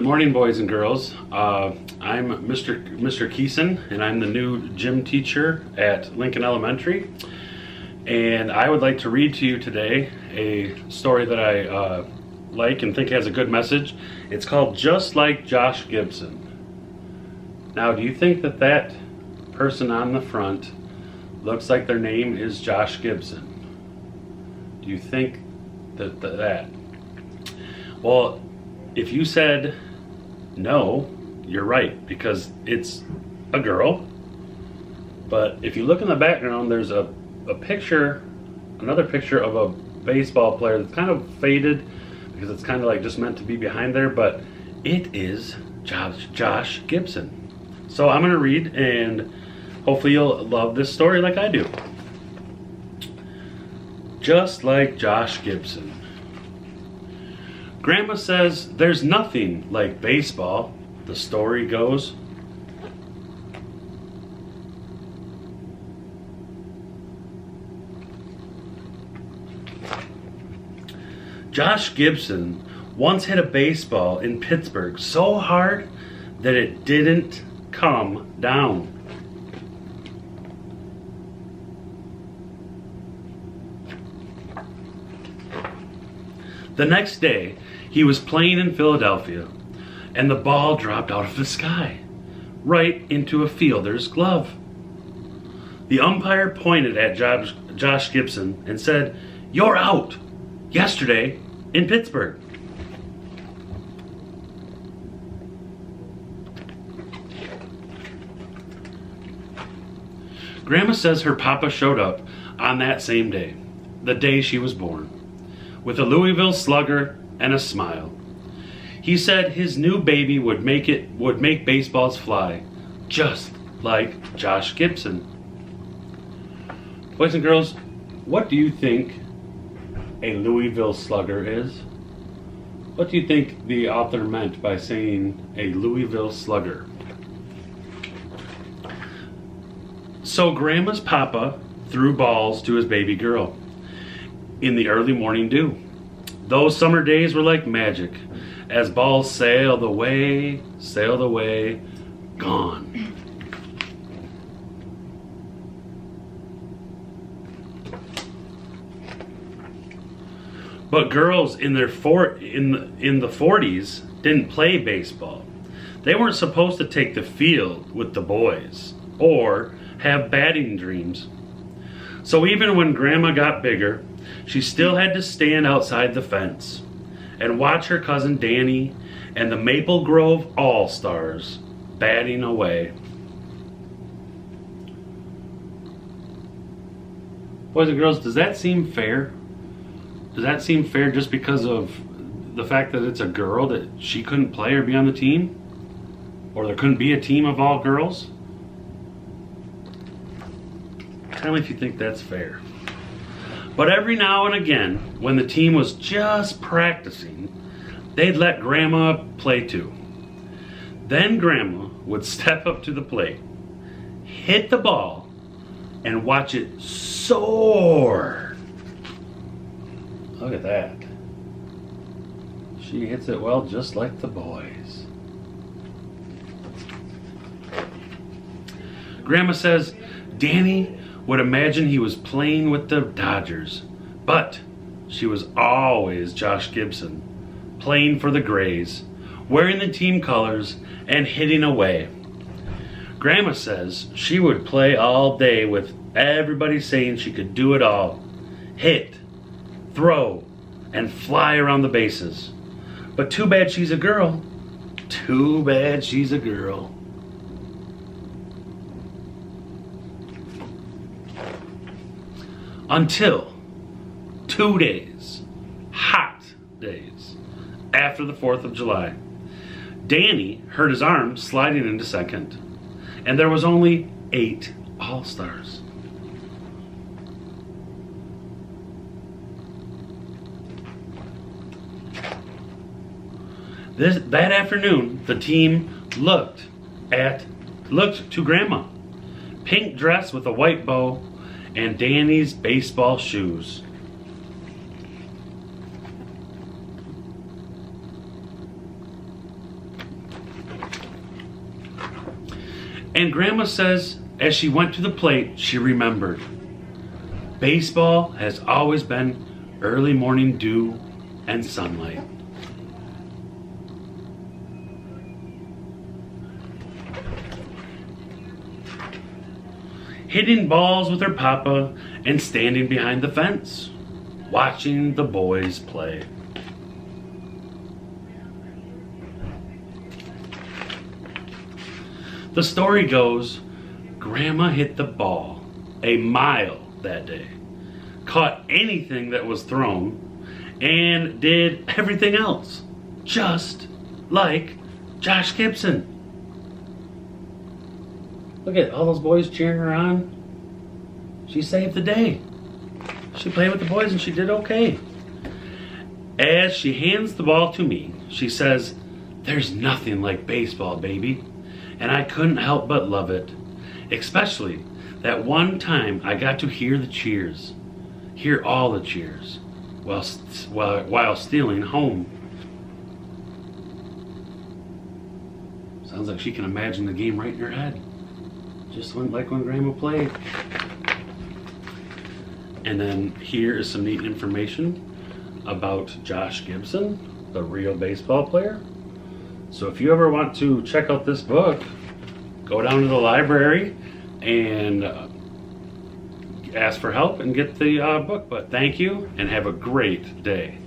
morning, boys and girls. I'm Mr. Keson, and I'm the new gym teacher at Lincoln Elementary. And I would like to read to you today a story that I like and think has a good message. It's called Just Like Josh Gibson. Now, do you think that that person on the front looks like their name is Josh Gibson? Do you think that? Well, if you said no, you're right, because it's a girl. But if you look in the background, there's a picture, another picture of a baseball player that's kind of faded because it's kind of like just meant to be behind there, but it is Josh Gibson. So I'm going to read, and hopefully you'll love this story like I do. Just like Josh Gibson. Grandma says there's nothing like baseball, the story goes. Josh Gibson once hit a baseball in Pittsburgh so hard that it didn't come down. The next day, he was playing in Philadelphia, and the ball dropped out of the sky, right into a fielder's glove. The umpire pointed at Josh Gibson and said, "You're out yesterday in Pittsburgh." Grandma says her papa showed up on that same day, the day she was born, with a Louisville Slugger and a smile. He said his new baby would make baseballs fly, just like Josh Gibson. Boys and girls, what do you think a Louisville Slugger is? What do you think the author meant by saying a Louisville Slugger? So Grandma's papa threw balls to his baby girl in the early morning dew. Those summer days were like magic, as balls sailed away, gone. But girls in the 40s didn't play baseball. They weren't supposed to take the field with the boys or have batting dreams. So even when Grandma got bigger, she still had to stand outside the fence and watch her cousin Danny and the Maple Grove All-Stars batting away. Boys and girls, does that seem fair? Does that seem fair just because of the fact that it's a girl, that she couldn't play or be on the team? Or there couldn't be a team of all girls? Tell me if you think that's fair. But every now and again, when the team was just practicing, they'd let Grandma play too. Then Grandma would step up to the plate, hit the ball, and watch it soar. Look at that. She hits it well, just like the boys. Grandma says Danny would imagine he was playing with the Dodgers, but she was always Josh Gibson, playing for the Grays, wearing the team colors and hitting away. Grandma says she would play all day with everybody saying she could do it all, hit, throw, and fly around the bases. But too bad she's a girl. Too bad she's a girl. Until 2 days, hot days, after the 4th of July, Danny hurt his arm sliding into second, and there was only 8 All-Stars. That afternoon, the team looked to Grandma. Pink dress with a white bow and Danny's baseball shoes. And Grandma says as she went to the plate, she remembered. Baseball has always been early morning dew and sunlight. Hitting balls with her papa and standing behind the fence, watching the boys play. The story goes, Grandma hit the ball a mile that day, caught anything that was thrown, and did everything else, just like Josh Gibson. Look at all those boys cheering her on. She saved the day. She played with the boys and she did okay. As she hands the ball to me, she says, "There's nothing like baseball, baby." And I couldn't help but love it. Especially that one time I got to hear the cheers. Hear all the cheers while stealing home. Sounds like she can imagine the game right in her head. Just like when Grandma played. And then here is some neat information about Josh Gibson, the real baseball player. So if you ever want to check out this book, go down to the library and ask for help and get the book. But thank you and have a great day.